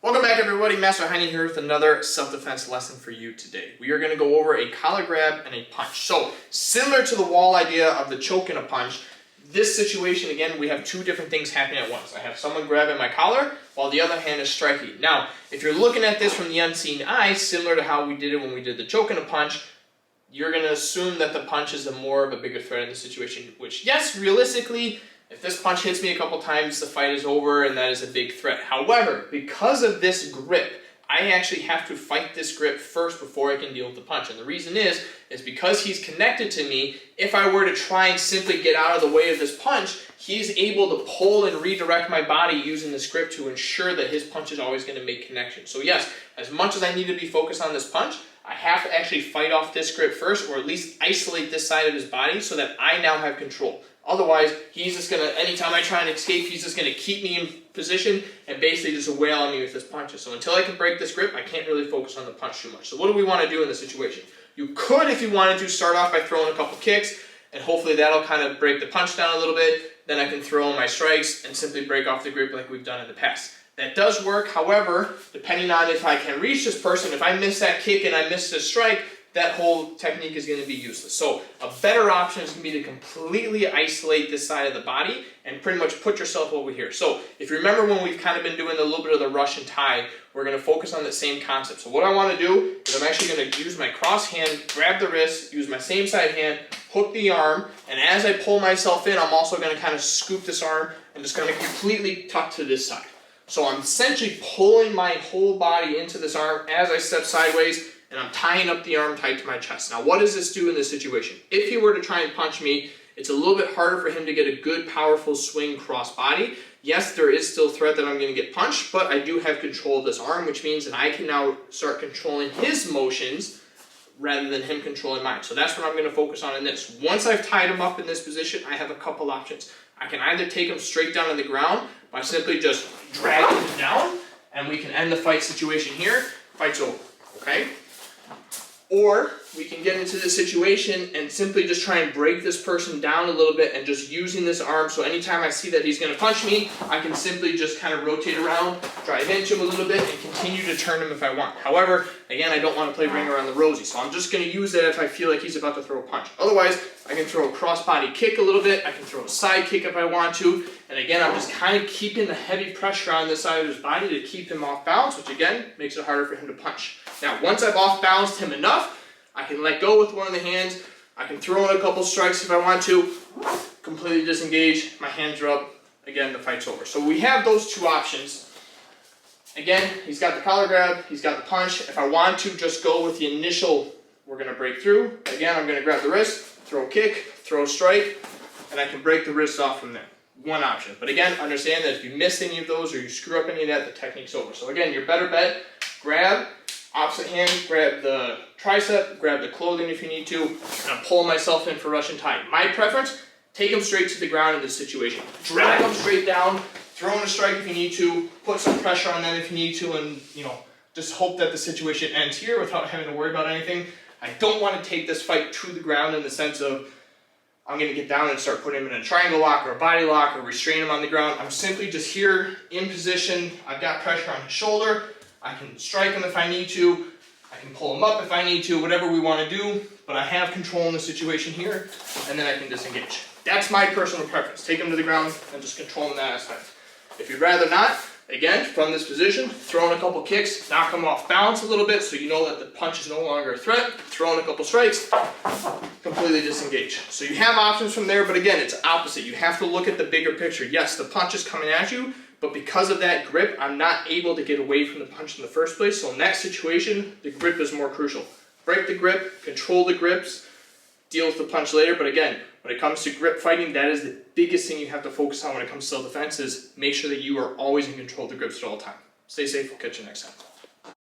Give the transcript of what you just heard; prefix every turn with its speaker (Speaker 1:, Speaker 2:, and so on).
Speaker 1: Welcome back everybody, Master Heine here with another self-defense lesson for you today. We are going to go over a collar grab and a punch. So, similar to the wall idea of the choke and a punch, this situation, again, we have two different things happening at once. I have someone grabbing my collar, while the other hand is striking. Now, if you're looking at this from the unseen eye, similar to how we did it when we did the choke and a punch, you're going to assume that the punch is more of a bigger threat in the situation, which, yes, realistically, if this punch hits me a couple times, the fight is over and that is a big threat. However, because of this grip, I actually have to fight this grip first before I can deal with the punch. And the reason is because he's connected to me, if I were to try and simply get out of the way of this punch, he's able to pull and redirect my body using this grip to ensure that his punch is always going to make connection. So yes, as much as I need to be focused on this punch, I have to actually fight off this grip first, or at least isolate this side of his body so that I now have control. Otherwise, he's just going to, anytime I try and escape, he's just going to keep me in position and basically just wail on me with his punches. So until I can break this grip, I can't really focus on the punch too much. So what do we want to do in this situation? You could, if you wanted to, start off by throwing a couple kicks, and hopefully that'll kind of break the punch down a little bit. Then I can throw in my strikes and simply break off the grip like we've done in the past. That does work, however, depending on if I can reach this person, if I miss that kick and I miss this strike, that whole technique is going to be useless. So a better option is going to be to completely isolate this side of the body and pretty much put yourself over here. So if you remember when we've kind of been doing a little bit of the Russian tie, we're going to focus on the same concept. So what I want to do is I'm actually going to use my cross hand, grab the wrist, use my same side hand, hook the arm, and as I pull myself in, I'm also going to kind of scoop this arm and just kind of completely tuck to this side. So I'm essentially pulling my whole body into this arm as I step sideways, and I'm tying up the arm tight to my chest. Now, what does this do in this situation? If he were to try and punch me, it's a little bit harder for him to get a good, powerful swing cross body. Yes, there is still threat that I'm going to get punched, but I do have control of this arm, which means that I can now start controlling his motions rather than him controlling mine. So that's what I'm going to focus on in this. Once I've tied him up in this position, I have a couple options. I can either take him straight down to the ground by simply just dragging him down, and we can end the fight situation here. Fight's over, okay? Or we can get into this situation and simply just try and break this person down a little bit and just using this arm. So anytime I see that he's going to punch me, I can simply just kind of rotate around, drive into him a little bit, and continue to turn him if I want. However, again, I don't want to play ring around the rosy, so I'm just going to use that if I feel like he's about to throw a punch. Otherwise, I can throw a cross-body kick a little bit, I can throw a side kick if I want to, and again, I'm just kind of keeping the heavy pressure on this side of his body to keep him off balance, which again, makes it harder for him to punch. Now, once I've off-balanced him enough, I can let go with one of the hands, I can throw in a couple strikes if I want to, completely disengage, my hands are up, again, the fight's over. So we have those two options. Again, he's got the collar grab, he's got the punch. If I want to just go with the initial, we're going to break through. Again, I'm going to grab the wrist, throw a kick, throw a strike, and I can break the wrist off from there. One option. But again, understand that if you miss any of those or you screw up any of that, the technique's over. So again, your better bet, grab, opposite hand, grab the tricep, grab the clothing if you need to, and I'm pulling myself in for Russian tie. My preference, take him straight to the ground in this situation. Drag him straight down, throw in a strike if you need to, put some pressure on them if you need to, and just hope that the situation ends here without having to worry about anything. I don't want to take this fight to the ground in the sense of I'm going to get down and start putting him in a triangle lock or a body lock or restrain him on the ground. I'm simply just here in position. I've got pressure on his shoulder. I can strike him if I need to. I can pull him up if I need to, whatever we want to do. But I have control in the situation here, and then I can disengage. That's my personal preference. Take him to the ground and just control him in that aspect. If you'd rather not, again, from this position, throw in a couple kicks, knock him off balance a little bit so you know that the punch is no longer a threat, throw in a couple strikes, completely disengage. So you have options from there, but again, it's opposite. You have to look at the bigger picture. Yes, the punch is coming at you, but because of that grip, I'm not able to get away from the punch in the first place. So in that situation, the grip is more crucial. Break the grip, control the grips, deal with the punch later, but again, when it comes to grip fighting, that is the biggest thing you have to focus on when it comes to self-defense is make sure that you are always in control of the grips at all times. Stay safe, we'll catch you next time.